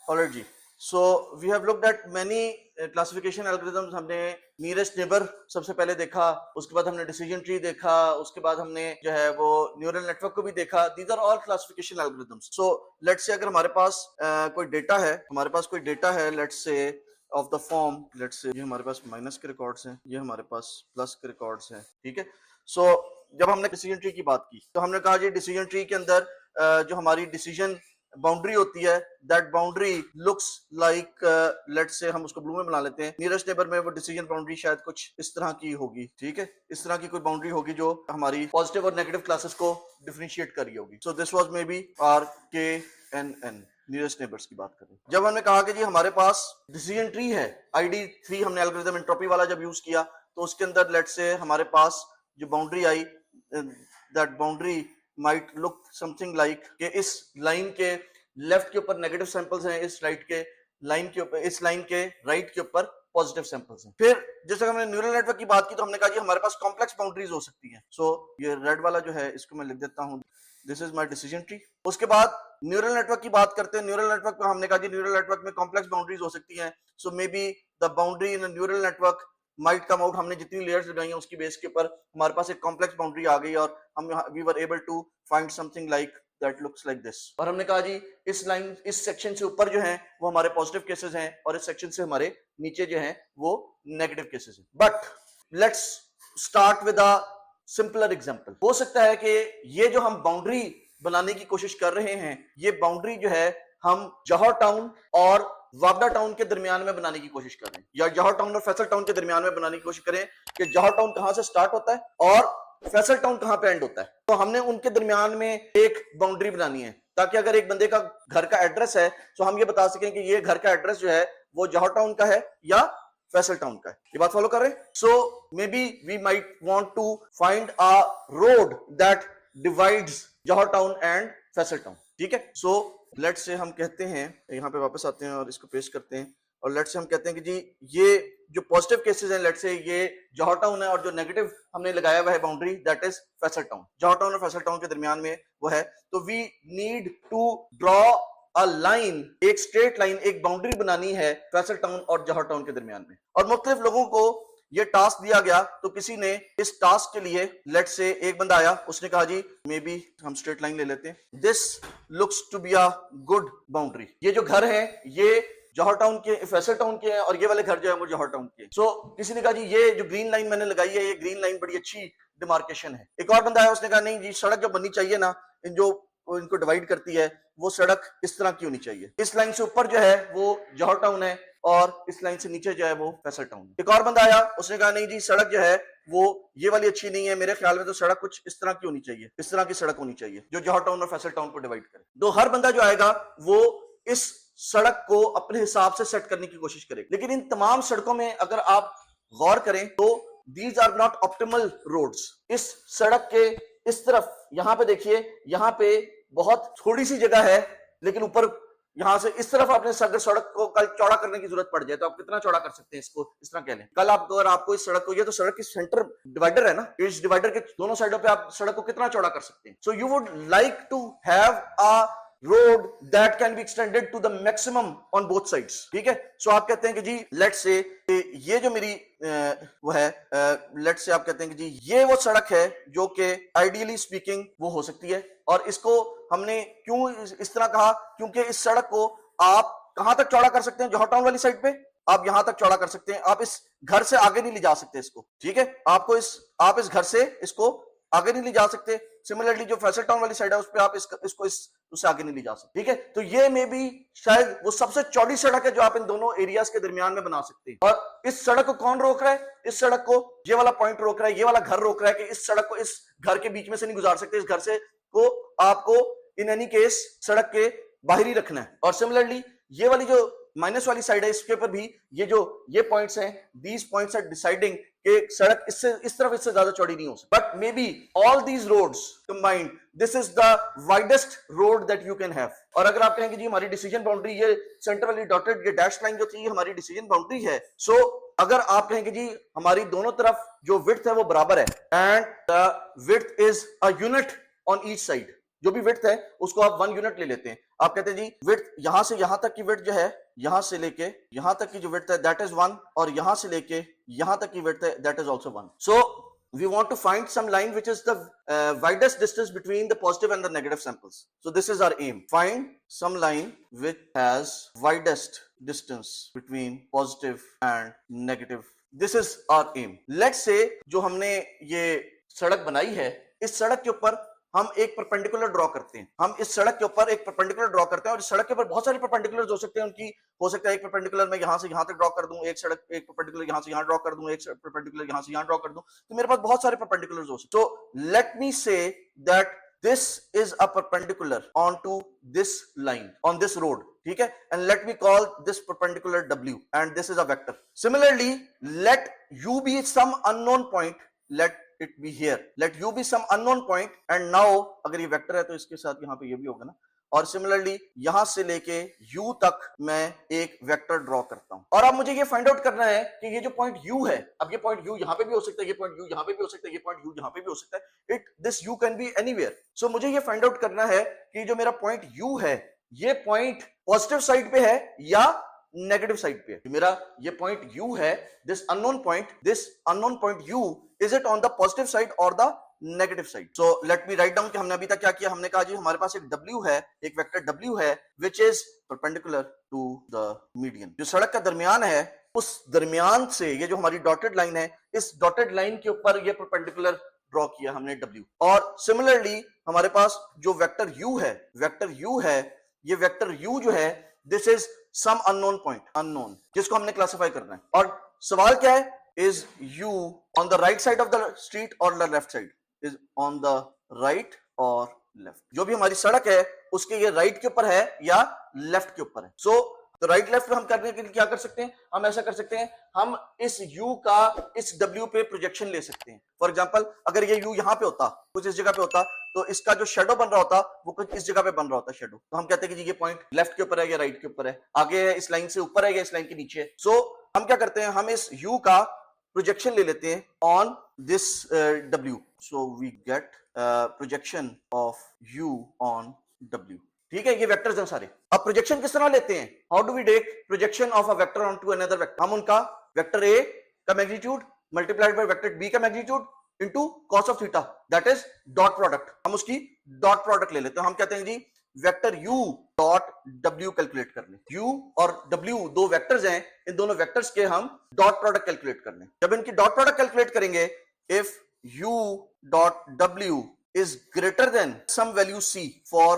Alright जी। So we have looked at many classification algorithms. हमने nearest neighbour सबसे पहले देखा, उसके बाद हमने डिसीजन ट्री देखा, उसके बाद हमने जो है वो न्यूरल नेटवर्क को भी देखा। These are all classification algorithms. So let's say अगर हमारे पास कोई डेटा है, let's say of the form, let's say ये हमारे पास माइनस के रिकॉर्ड्स हैं, ये हमारे पास प्लस के रिकॉर्ड्स हैं, ठीक है। सो जब हमने डिसीजन ट्री की बात की तो हमने कहा जी डिसीजन ट्री के अंदर जो हमारी डिसीजन बाउंड्री होती है, that boundary looks like, let's say हम उसको ब्लू में बना लेते हैं। नियरेस्ट नेबर में वो डिसीजन बाउंड्री शायद कुछ इस तरह की होगी, ठीक है। इस तरह की कोई बाउंड्री होगी जो हमारी पॉजिटिव और नेगेटिव क्लासेस को डिफरेंशिएट कर रही होगी। So this was maybe or K N N nearest neighbours की बात करें। जब हमने कहा कि जी हमारे पास डिसीजन ट्री है, ID3 हमने एल्गोरिथम एंट्रोपी वाला जब यूज किया तो उसके अंदर लेट्स से हमारे पास जो boundary I, that boundary might look something like कि इस लाइन के लेफ्ट के ऊपर नेगेटिव सैंपल्स हैं, इस राइट के लाइन के ऊपर, इस लाइन के राइट के ऊपर पॉजिटिव सैंपल्स हैं। फिर जैसे हमने न्यूरल नेटवर्क की बात की तो हमने कहा जी हमारे पास कॉम्प्लेक्स बाउंड्रीज हो सकती हैं। सो ये रेड वाला जो है इसको मैं लिख देता हूं, this is my decision tree. उसके बाद न्यूरल नेटवर्क की बात करते हैं। न्यूरल नेटवर्क में हमने कहा जी न्यूरल नेटवर्क में कॉम्प्लेक्स बाउंड्रीज हो सकती हैं। So maybe the boundary in neural network might come out, हमने जितनी लेयर्स लगाई हैं उसकी बेस के ऊपर हमारे पास एक कॉम्प्लेक्स बाउंड्री आ गई और हम we were able to find something like that looks like this. और हमने कहा जी इस लाइन, इस सेक्शन से ऊपर जो है वो हमारे पॉजिटिव केसेस हैं और इस सेक्शन से हमारे नीचे जो हैं वो नेगेटिव केसेस हैं। But let's start with a simpler example. हो सकता है कि ये जो हम बाउंड्री बनाने की कोशिश कर रहे हैं, ये बाउंड्री जो है हम जौहर टाउन और वाबडा टाउन के दरमियान में बनाने की कोशिश कर रहे हैं, या जौहर टाउन और फैसल टाउन के दरमियान में बनाने की कोशिश करें कि जौहर टाउन कहां से स्टार्ट होता है और फैसल टाउन कहां पे एंड होता है। तो हमने उनके दरमियान में एक बाउंड्री बनानी है ताकि अगर एक बंदे का घर का एड्रेस है तो हम ये बता सकें कि ये घर का एड्रेस जो है वो जौहर टाउन का है या फैसल टाउन का है। ये बात फॉलो कर रहे हैं। So maybe we might want to find a road that divides Johar town and Faisal town, ठीक है। सो लेट्स से हम कहते हैं, यहाँ पे वापस आते हैं और इसको पेस्ट करते हैं, और लेट्स से हम कहते हैं कि जी ये जो पॉजिटिव केसेस हैं, लेट्स से ये जौहर टाउन है और जो नेगेटिव हमने लगाया हुआ है boundary that is Faisal Town. Johar Town और फैसल टाउन के दरमियान में वो है। तो we need to draw a line, एक स्ट्रेट लाइन, एक बाउंड्री बनानी है फैसल टाउन और जौहर टाउन के दरमियान में। और मुख्तलिफ लोगों को ये टास्क दिया गया तो किसी ने इस टास्क के लिए, लेट्स से एक बंदा आया, उसने कहा जी मे बी हम स्ट्रेट लाइन ले लेते हैं, this looks to be a good boundary. ये जो घर है ये जौहर टाउन के, फैसल टाउन के हैं और ये वाले घर जो है वो जौहर टाउन के। सो किसी ने कहा जी ये जो ग्रीन लाइन मैंने लगाई है, ये ग्रीन लाइन बड़ी अच्छी डिमार्केशन है। एक और बंदा आया, उसने कहा नहीं जी सड़क जो बननी चाहिए ना, जो इनको डिवाइड करती है वो सड़क इस तरह की होनी चाहिए, इस लाइन से ऊपर जो है वो जौहर टाउन है और इस लाइन से नीचे जो है वो फैसल टाउन। एक और बंदा आया, उसने कहा नहीं जी सड़क जो है वो ये वाली अच्छी नहीं है, मेरे ख्याल में तो सड़क कुछ इस तरह की होनी चाहिए, इस तरह की सड़क होनी चाहिए जो जौहर टाउन और फैसल टाउन को डिवाइड करे। तो हर बंदा जो आएगा वो इस सड़क को अपने हिसाब से सेट करने की कोशिश करे। लेकिन इन तमाम सड़कों में अगर आप गौर करें तो these are not optimal roads. इस सड़क के इस तरफ, यहां पे देखिए, यहां पे बहुत थोड़ी सी जगह है, लेकिन ऊपर यहां से इस तरफ आपने अगर सड़क को कल चौड़ा करने की जरूरत पड़ जाए तो आप कितना चौड़ा कर सकते हैं इसको, इस तरह कह लें। कल आप अगर आपको इस सड़क को, ये तो सड़क की सेंटर डिवाइडर है ना, इस डिवाइडर के दोनों साइडों पे आप सड़क को कितना चौड़ा कर सकते हैं। So you would like to have a road that can be extended to the maximum on both sides, ठीक है। सो आप कहते हैं कि जी लेट्स से ये जो मेरी वो है, लेट्स से आप कहते हैं कि जी ये वो सड़क है जो कि आइडियली स्पीकिंग वो हो सकती है। और इसको हमने क्यों इस तरह कहा, क्योंकि इस सड़क को आप कहां तक चौड़ा कर सकते हैं, जौहर टाउन वाली साइड पे आप यहां तक चौड़ा कर सकते हैं, आप इस घर से आगे नहीं ले जा सकते इसको, ठीक है। आप इस घर से इसको आगे नहीं ले जा सकते। सिमिलरली जो फैसल टाउन वाली साइड है उस पे आप इसको उससे आगे नहीं ले जा सकते, ठीक है। तो ये में भी शायद वो सबसे चौड़ी सड़क है जो आप इन दोनों एरियाज के दरमियान में बना सकते हैं। और इस सड़क को कौन रोक रहा है, इस सड़क को ये वाला पॉइंट रोक रहा है, ये वाला घर रोक रहा है कि इस सड़क को इस घर के बीच में से नहीं गुजार सकते, इस घर से को आपको इन एनी केस सड़क के बाहर ही रखना है। और सिमिलरली ये वाली जो माइनस वाली साइड है इसके ऊपर भी ये पॉइंट्स हैं, दीज पॉइंट्स आर डिसाइडिंग कि सड़क इससे इस तरफ इससे ज्यादा चौड़ी नहीं हो सकती। But maybe all these roads combined this is the widest road that you can have. और अगर आप कहेंगे जी हमारी डिसीजन बाउंड्री, ये सेंटर वाली डॉटेड ये डैश लाइन जो थी हमारी डिसीजन बाउंड्री है, सो अगर आप कहेंगे जी हमारी दोनों तरफ जो विड्थ है वो बराबर है and the width is a unit on each side, जो भी विड्थ है उसको आप 1 यूनिट ले लेते हैं। आप कहते हैं जी विड्थ यहां से यहां तक की विड्थ जो है, यहां से लेके यहां तक की जो विड्थ है दैट इज 1, और यहां से लेके यहां तक की विड्थ है that is also 1. So we want to find some line which is the widest distance between the positive and the negative samples. So this is our aim. Find some line which has widest distance between positive and negative. This is our aim. Let's say जो हमने ये सड़क बनाई है, इस सड़क के ऊपर हम एक परपेंडिकुलर ड्रॉ करते हैं. हम इस सड़क के ऊपर एक परपेंडिकुलर ड्रॉ करते हैं और इस सड़क के ऊपर बहुत सारे परपेंडिकुलर्स हो सकते हैं. उनकी हो सकता है एक परपेंडिकुलर मैं यहां से यहां तक ड्रॉ कर दूं, एक सड़क एक परपेंडिकुलर यहां से यहां ड्रॉ कर दूं, एक परपेंडिकुलर यहां से यहां ड्रॉ कर दूं. तो मेरे पास बहुत सारे परपेंडिकुलर्स हो सकते हैं. तो let me say that this is a perpendicular onto this line on this road, ठीक है, and let me call this perpendicular W and this is a vector. Similarly, let u be some unknown point, let it be here, let u be some unknown point, and now अगर ये vector है तो इसके साथ यहाँ पे ये भी होगा ना, और सिमिलरली यहां से लेके u तक मैं एक वेक्टर ड्रॉ करता हूं. और अब मुझे ये फाइंड आउट करना है कि ये जो पॉइंट u है, अब ये पॉइंट u यहां पे भी हो सकता है, ये पॉइंट u यहां पे भी हो सकता है, ये पॉइंट u यहां पे भी हो सकता है. This u can be anywhere. So मुझे ये फाइंड आउट करना है कि जो मेरा पॉइंट u है, ये पॉइंट पॉजिटिव साइड पे है या नेगेटिव साइड पे है. मेरा ये पॉइंट u है, this unknown point u, is it on the positive side और the negative side. So let me write down कि हमने अभी तक क्या किया. हमने कहा जी हमारे पास एक W है, एक वेक्टर W है which is perpendicular to the median. जो सड़क का दरमियान है, उस दरमियान से ये जो हमारी डॉटेड लाइन है, इस डॉटेड लाइन के ऊपर ये परपेंडिकुलर ड्रॉ किया हमने W. और सिमिलरली हमारे पास जो वेक्टर U है, ये वेक्टर U जो है, this is some unknown point, unknown, जिसको हमने क्लासिफाई करना है. और सवाल क्या है, is U on the right side of the street और the left side, is on the right और left. जो भी हमारी सड़क है उसके ये राइट के ऊपर है या लेफ्ट के ऊपर है. सो तो राइट लेफ्ट हम करने के लिए क्या कर सकते हैं, हम ऐसा कर सकते हैं, हम इस U का इस W पे प्रोजेक्शन ले सकते हैं. फॉर एग्जांपल अगर ये U यहाँ पे होता, कुछ इस जगह पे होता, तो इसका जो शेडो बन रहा होता वो कुछ इस जगह पे बन रहा होता शेडो. तो हम कहते हैं कि जी ये पॉइंट लेफ्ट के ऊपर है या राइट के ऊपर है, आगे है इस लाइन से ऊपर है या इस लाइन के नीचे है. सो हम क्या करते हैं, हम इस U का प्रोजेक्शन ले लेते हैं on this W. So we get projection of U on W. ठीक है, ये वेक्टर्स हैं सारे. अब प्रोजेक्शन किस तरह लेते हैं, how do we take projection of a vector on to another vector. हम उनका वेक्टर A का magnitude multiplied by vector B का magnitude into cos of theta, that is dot product. हम उसकी डॉट प्रोडक्ट ले लेते हैं. हम कहते हैं जी vector U dot W calculate कर लें. U और W दो वेक्टर्स हैं, इन दोनों वेक्टर्स के हम डॉट प्रोडक्ट कैलकुलेट कर लें. जब इनकी डॉट प्रोडक्ट कैलकुलेट करेंगे, if U dot W is greater than some value C for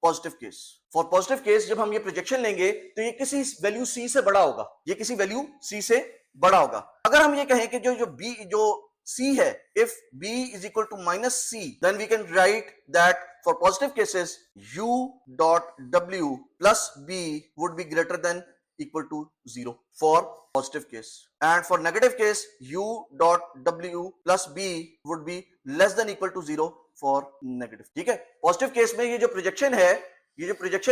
positive case. For positive case जब हम ये प्रोजेक्शन लेंगे तो ये किसी वैल्यू C से बड़ा होगा, ये किसी वैल्यू C से बड़ा होगा. अगर हम ये कहें कि जो C है, if B is equal to minus C, then we can write that for positive cases U dot W plus B would be greater than equal to 0 for positive case, and for negative case U dot W plus B would be less than equal to 0 for negative. ठीक है, positive case में ये जो projection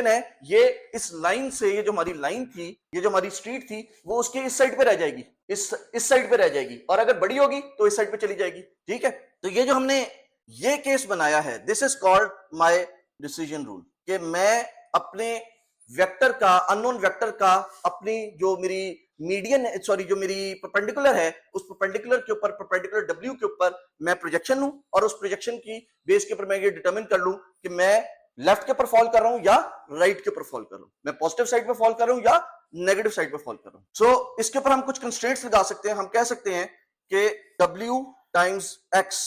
है, ये इस line से, ये जो हमारी लाइन थी, ये जो हमारी स्ट्रीट थी, वो उसके इस साइड पे रह जाएगी, इस साइड पे रह जाएगी, और अगर बड़ी होगी तो इस साइड पे चली जाएगी. ठीक है, तो ये जो हमने ये केस बनाया है, this is called my decision rule, कि मैं अपने वेक्टर का, अननोन वेक्टर का, अपनी जो मेरी मीडियन, सॉरी जो मेरी परपेंडिकुलर है, उस परपेंडिकुलर के ऊपर, परपेंडिकुलर W के ऊपर मैं प्रोजेक्शन लूं, और उस प्रोजेक्शन की बेस के ऊपर मैं ये डिटरमिन कर लूं कि मैं लेफ्ट के ऊपर फॉल कर रहा हूं या राइट के ऊपर फॉल कर रहा हूं, मैं पॉजिटिव साइड पे फॉल कर रहा हूं या नेगेटिव साइड पे फॉल कर रहा हूं. सो इसके ऊपर हम कुछ कंस्ट्रेंट्स लगा सकते हैं. हम कह सकते हैं कि W टाइम्स X,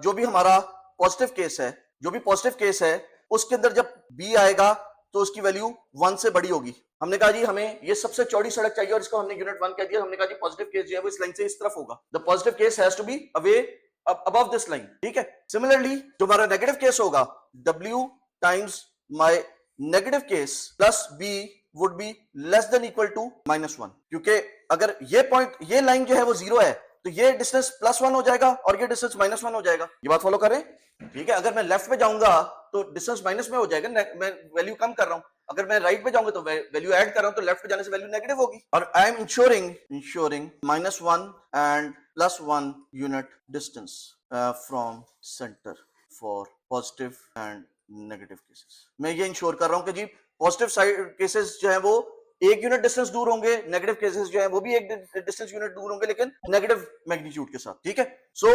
जो भी हमारा पॉजिटिव केस है, उसके अंदर जब B आएगा तो उसकी वैल्यू 1 से बड़ी होगी. हमने कहा जी हमें ये सबसे चौड़ी सड़क चाहिए और इसको हमने यूनिट 1 कह दिया. हमने कहा जी पॉजिटिव केस जो है वो इस लाइन से इस तरफ होगा, the positive case has to be away above this line. ठीक है, सिमिलरली जो हमारा नेगेटिव केस होगा, W times my negative case plus B would be less than equal to -1, क्योंकि अगर ये पॉइंट, ये लाइन जो है वो 0 है, तो ये डिस्टेंस +1 हो जाएगा और ये डिस्टेंस -1 हो जाएगा. ये बात फॉलो कर रहे हैं. ठीक है, अगर मैं लेफ्ट पे जाऊंगा तो डिस्टेंस माइनस में हो जाएगा, मैं वैल्यू कम कर रहा हूं. अगर मैं राइट पे जाऊंगा तो वैल्यू ऐड कर रहा हूं, तो लेफ्ट पे जाने से वैल्यू नेगेटिव होगी. और I am ensuring -1 and +1 unit distance from centre for positive and negative cases. मैं ये इंश्योर कर रहा हूं कि जी पॉजिटिव साइड केसेस जो है वो एक यूनिट डिस्टेंस दूर होंगे, नेगेटिव केसेस जो है वो भी एक डिस्टेंस यूनिट दूर होंगे लेकिन नेगेटिव मैग्नीट्यूड के साथ, ठीक है। सो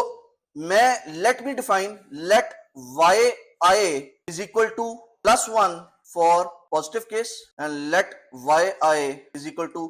मैं let me define let y i is equal to +1 for positive case and let y i is equal to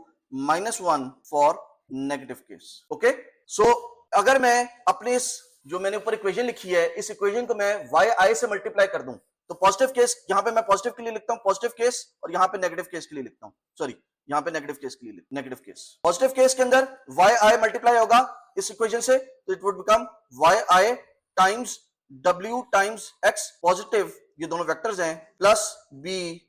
-1 for negative case. Okay, so अगर मैं अपने इस जो मैंने ऊपर इक्वेशन लिखी है इस इक्वेशन को मैं वाई आई से मल्टीप्लाई कर दूं तो पॉजिटिव केस यहां पे मैं पॉजिटिव के लिए लिखता हूं पॉजिटिव केस और यहां पे नेगेटिव केस के लिए लिखता हूं, सॉरी यहां पे नेगेटिव केस के लिए नेगेटिव केस। पॉजिटिव केस के अंदर वाई आई मल्टीप्लाई होगा इस इक्वेशन से तो it would become y i times w times x positive, ये दोनों वेक्टर्स हैं, plus b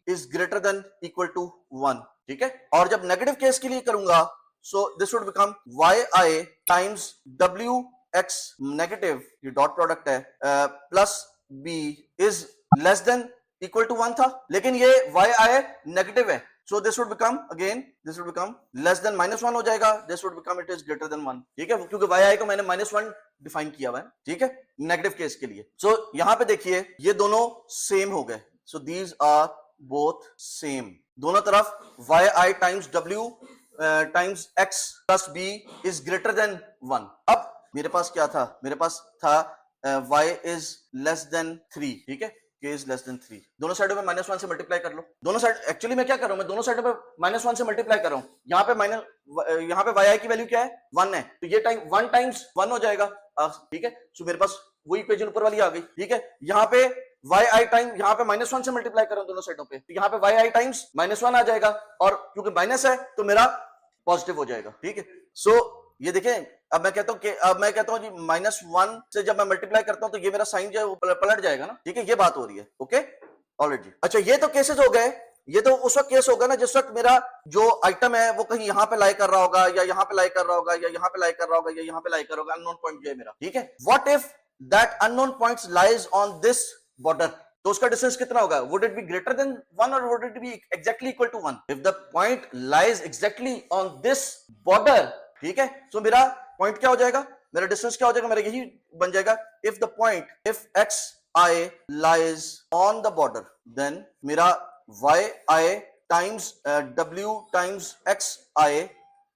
is greater than equal to 1, ठीक है। और जब नेगेटिव केस के लिए करूंगा so this would become y i times w x negative, ये डॉट प्रोडक्ट है, plus b is less than equal to 1 था लेकिन ये वाई आई नेगेटिव है so this would become again this would become less than -1 हो जाएगा, this would become it is greater than 1, ठीक है, क्योंकि वाई आई को मैंने -1 डिफाइन किया हुआ है, ठीक है, नेगेटिव केस के लिए। सो यहां पे देखिए ये दोनों सेम हो गए, so these are both same, दोनों तरफ y i times w times x plus b is greater than 1। अब मेरे पास क्या था, मेरे पास था y इज लेस देन 3, ठीक है, k इज लेस देन 3, दोनों साइडों में -1 से मल्टीप्लाई कर लो, दोनों साइड एक्चुअली मैं क्या कर रहा हूं, मैं दोनों साइडों पे -1 से मल्टीप्लाई कर रहा हूं, यहाँ पे yi की वैल्यू क्या है 1 है तो ये 1 टाइम्स 1 हो जाएगा, ठीक है। सो मेरे पास वही इक्वेशन ऊपर वाली आ गई, ठीक है। यहाँ पे yi टाइम यहाँ पे -1 से मल्टीप्लाई कर रहा हूं दोनों साइडों पे तो यहाँ पे yi टाइम्स -1 आ जाएगा और क्योंकि माइनस है तो मेरा पॉजिटिव हो जाएगा, ठीक है। सो ये देखें अब मैं कहता हूं कि अब मैं कहता हूं जी -1 से जब मैं मल्टीप्लाई करता हूं तो ये मेरा साइन जो है वो पलट जाएगा ना, ठीक है, ये बात हो रही है, ओके ऑलरेडी जी। अच्छा ये तो केसेस हो गए, ये तो उस वक्त केस होगा ना जिस वक्त मेरा जो आइटम है वो कहीं यहाँ पे लाई कर रहा होगा या यहाँ पे लाई कर रहा होगा या यहाँ पे लाई कर रहा होगा या यहाँ पे लाई कर रहा होगा, अननोन पॉइंट जो है मेरा, ठीक है। What if that unknown points lies on this border, तो उसका डिस्टेंस कितना होगा, would it be greater than 1 और would it be exactly equal to 1? If the point lies exactly on this border, ठीक है, सो मेरा पॉइंट क्या हो जाएगा, मेरा डिस्टेंस क्या हो जाएगा, मेरा यही बन जाएगा if the point if x i lies on the border then मेरा y i times w times x i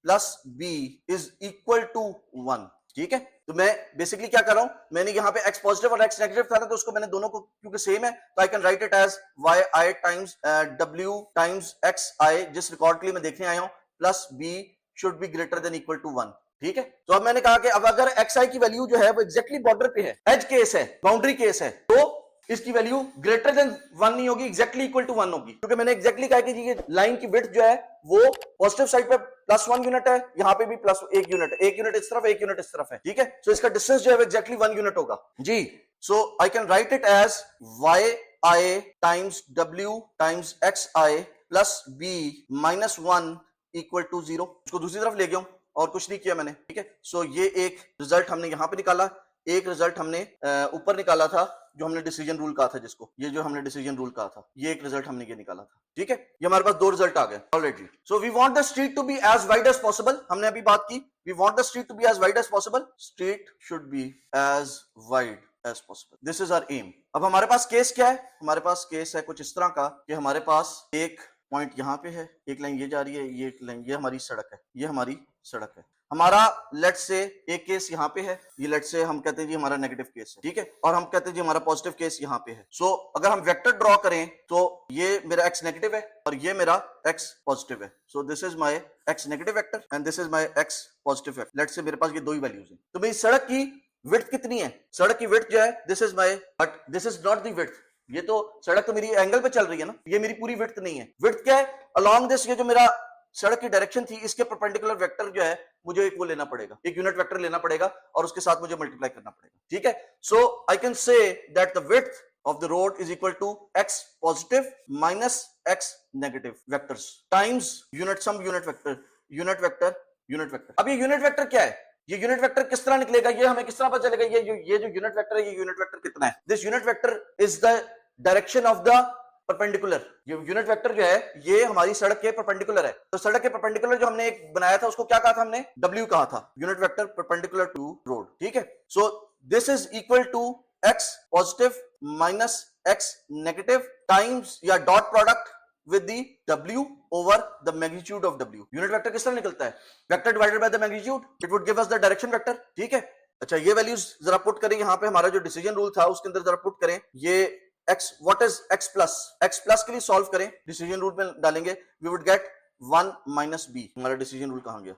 plus b is equal to 1, ठीक है। तो मैं बेसिकली क्या कर रहा हूं, मैंने यहाँ पे x पॉजिटिव और x नेगेटिव था ना तो उसको मैंने दोनों को क्योंकि सेम है तो I can write it as y i times w times x i जिस रिकॉर्ड के लिए मैं देखने आया हूं plus b should be greater than equal to 1, ठीक है। तो अब मैंने कहा कि अब अगर xi की वैल्यू जो है वो एग्जैक्टली बॉर्डर पे है, एज केस है, बाउंड्री केस है, तो इसकी वैल्यू ग्रेटर देन 1 नहीं होगी, एग्जैक्टली इक्वल टू 1 होगी, क्योंकि मैंने एग्जैक्टली कहा कि ये लाइन की विड्थ जो है वो पॉजिटिव साइड पे +1 यूनिट है, यहाँ पे भी +1 यूनिट है, 1 यूनिट इस तरफ 1 यूनिट इस तरफ है, ठीक है। सो इसका डिस्टेंस जो है वो एग्जैक्टली 1 यूनिट होगा जी। So I can write it as y i times w times x i plus b -1 equal to 0। इसको दूसरी तरफ ले गया हूं और कुछ नहीं किया मैंने, ठीक है। सो ये एक रिजल्ट हमने यहां पे निकाला, एक रिजल्ट हमने ऊपर निकाला था जो हमने डिसीजन रूल कहा था, जिसको ये जो हमने डिसीजन रूल कहा था ये एक रिजल्ट हमने ये निकाला था, ठीक है। ये हमारे पास 2 रिजल्ट आ गए already. So we want the street to be as wide as possible, हमने अभी बात की, we want the street to be as wide as possible, street should be as wide as possible, this is our aim. अब हमारे पास case क्या है, हमारे पास case है कुछ इस तरह का कि हमारे पास एक पॉइंट यहाँ पे है, एक लाइन ये जा रही है, ये एक लाइन, ये हमारी सड़क है, ये हमारी सड़क है। हमारा लेट से एक केस यहाँ पे है, ये लेट से हम कहते हैं जी हमारा नेगेटिव केस है, ठीक है, और हम कहते हैं जी हमारा पॉजिटिव केस यहाँ पे है। सो अगर हम वेक्टर ड्रॉ करें तो ये मेरा x नेगेटिव है और ये मेरा x पॉजिटिव है। So this is my x negative vector and this is my x positive vector. Let say मेरे पास ये 2 ही वैल्यूज हैं। तो मेरी सड़क की विड्थ कितनी है, सड़क की विड्थ जो है this is my, but this is not the width, ये तो सड़क तो मेरी एंगल पे चल रही है ना, ये मेरी पूरी विड्थ नहीं है। विड्थ क्या है, अलोंग दिस, ये जो मेरा सड़क की डायरेक्शन थी इसके परपेंडिकुलर वेक्टर जो है मुझे एक वो लेना पड़ेगा, एक यूनिट वेक्टर लेना पड़ेगा और उसके साथ मुझे मल्टीप्लाई करना पड़ेगा, ठीक है। So I can say that the width of the road is equal to x positive minus x negative vectors times unit some unit vector, unit vector, unit vector. अब ये यूनिट वेक्टर क्या है, ये unit vector किस तरह निकलेगा, ये हमें किस तरह पता चलेगा, ये जो यूनिट वेक्टर है ये यूनिट वेक्टर कितना है। This unit vector is the direction of the perpendicular, ये यूनिट वेक्टर जो है ये हमारी सड़क के परपेंडिकुलर है। तो सड़क के परपेंडिकुलर जो हमने एक बनाया था उसको क्या कहा था हमने, W कहा था, unit vector perpendicular to road, ठीक है। So this is equal to x positive minus x negative times या dot product with the w over the magnitude of w. Unit vector किस तरह निकलता है? Vector divided by the magnitude, it would give us the direction vector. ठीक है, अच्छा ये values जरा पुट करें यहाँ पे, हमारा जो डिसीजन रूल था उसके अंदर जरा पुट करें. ये x, what is x plus के लिए सॉल्व करें, डिसीजन रूल में डालेंगे, we would get 1 minus b. हमारा डिसीजन रूल कहां गया?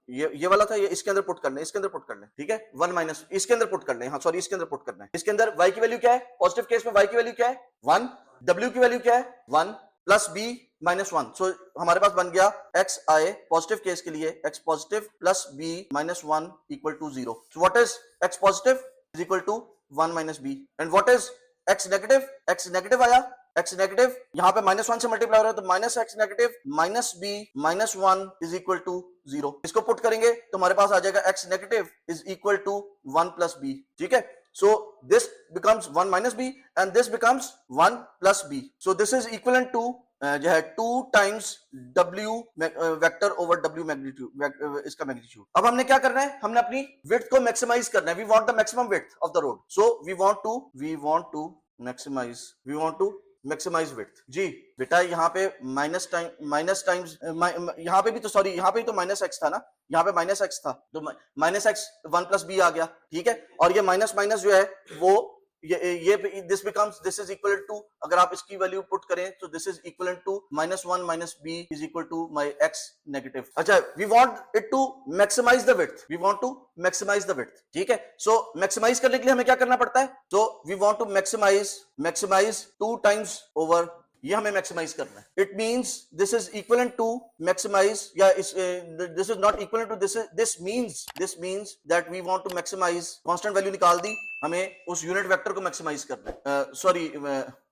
ये वाला था, ये इसके अंदर पुट करना है, इसके अंदर पुट करना है. ठीक है, 1 माइनस इसके अंदर पुट करना है, हाँ सॉरी इसके अंदर पुट करना है. इसके अंदर y की वैल्यू क्या है? पॉजिटिव केस में y की वैल्यू क्या है? 1. w की वैल्यू क्या है? 1 प्लस b माइनस 1. सो हमारे पास बन गया x i पॉजिटिव केस के लिए x positive plus b minus 1 equal to 0. So what is x positive is equal to 1 minus b and what is x negative? x negative आया, x negative यहाँ पे minus 1 से multiply हो रहा है तो minus x negative minus b minus 1 is equal to 0. इसको put करेंगे तो हमारे पास आ जाएगा x negative is equal to 1 plus b. ठीक है, so this becomes 1 minus b and this becomes 1 plus b. So this is equivalent to जो है 2 times w vector over w magnitude, इसका मैग्नीट्यूड. अब हमने क्या करना है? हमने अपनी विड्थ को मैक्सिमाइज करना है. We want the maximum width of the road, so we want to maximize width. जी बेटा यहाँ पे माइनस टाइम्स यहाँ पे भी तो सॉरी यहाँ पे भी तो माइनस एक्स था ना, यहाँ पे माइनस एक्स था तो माइनस एक्स 1 प्लस बी आ गया. ठीक है, और ये माइनस माइनस जो है वो ये दिस इज इक्वल टू, अगर आप इसकी वैल्यू पुट करें तो this is equal to minus 1 minus b is equal to my x negative. अच्छा, we want it to maximize the width, we want to maximize the width. ठीक है, सो maximise करने के लिए हमें क्या करना पड़ता है? तो we want to maximize 2 times over, ये हमें मैक्सिमाइज करना है. It means this is equivalent to maximize, या this is not equivalent to this means that we want to maximize. Constant value निकाल दी, हमें उस यूनिट वेक्टर को मैक्सिमाइज करना है. सॉरी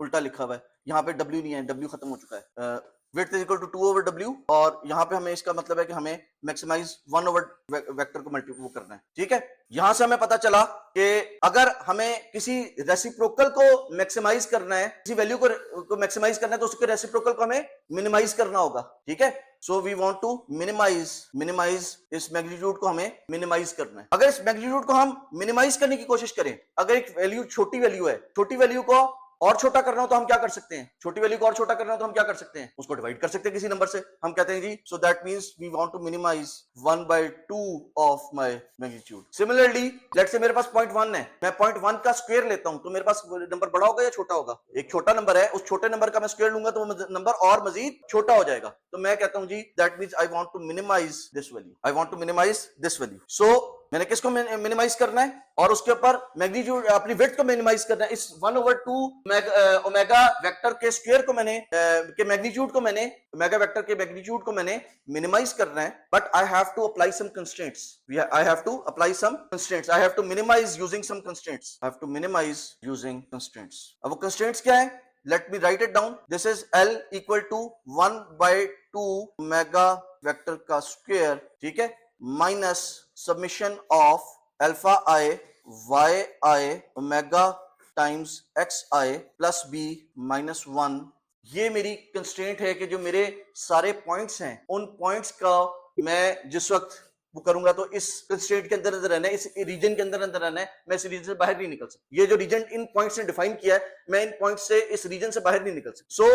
उल्टा लिखा हुआ है यहाँ पे, w नहीं है, w खत्म हो चुका है. Width is equal to 2 over w, और यहाँ पे हमें इसका मतलब है कि हमें मैक्सिमाइज 1 ओवर वेक्टर को मल्टीप्लाई करना है. ठीक है, यहां से हमें पता चला कि अगर हमें किसी रेसिप्रोकल को मैक्सिमाइज करना है, किसी वैल्यू को मैक्सिमाइज करना है, तो उसके रेसिप्रोकल को हमें मिनिमाइज करना होगा. ठीक है, so we want to minimise इस मैग्नीट्यूड को हमें मिनिमाइज करना है. अगर इस मैग्नीट्यूड को हम मिनिमाइज करने की कोशिश करें, अगर एक वैल्यू छोटी वैल्यू है, छोटी वैल्यू को और छोटा करना हो तो हम क्या कर सकते हैं? छोटी वैल्यू को और छोटा करना हो तो हम क्या कर सकते हैं? उसको डिवाइड कर सकते हैं किसी नंबर से. हम कहते हैं जी, so that means we want to minimize 1/2 of my magnitude. Similarly let's say मेरे पास 0.1 है, मैं 0.1 का स्क्वायर लेता हूं तो मेरे पास नंबर बड़ा होगा या छोटा होगा? एक छोटा नंबर है, उस छोटे नंबर का मैं स्क्वायर लूंगा तो वो नंबर और मजीद छोटा हो जाएगा. तो मैं कहता हूं जी, that means I want to minimize this value. So मैंने किसको मिनिमाइज करना है? और उसके ऊपर मैग्नीट्यूड, अपनी विड्थ को मिनिमाइज करना है. इस 1/2 ओमेगा वेक्टर के स्क्वायर को मैंने के मैग्नीट्यूड को मैंने ओमेगा वेक्टर के मैग्नीट्यूड को मैंने मिनिमाइज करना है. But I have to apply some constraints. I have to apply some constraints. I have to minimise using some constraints. I have to minimise using constraints. अब वो constraints क्या है? Let me write it down. This is L equal to 1/2 omega vector का square. ठीक है, minus submission of alpha i y i omega times x i plus b minus 1. ये मेरी constraint है कि जो मेरे सारे पॉइंट्स हैं, उन पॉइंट्स का मैं जिस वक्त वो करूंगा तो इस कंस्ट्रेंट के अंदर रहना है, इस रीजन के अंदर रहना है, मैं इस रीजन से बाहर नहीं निकल सकता. ये जो रीजन इन पॉइंट्स ने डिफाइन किया है, मैं इन पॉइंट्स से, इस रीजन से बाहर नहीं निकल सकता. सो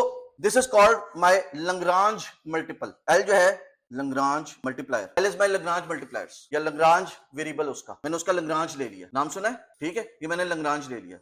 this is called my Lagrange multiple. L जो है Lagrange multiplier, L is my Lagrange multipliers, या लैग्रांज वेरिएबल उसका, मैंने उसका लैग्रांज ले लिया. नाम सुना है? ठीक है, ये मैंने लैग्रांज ले लिया.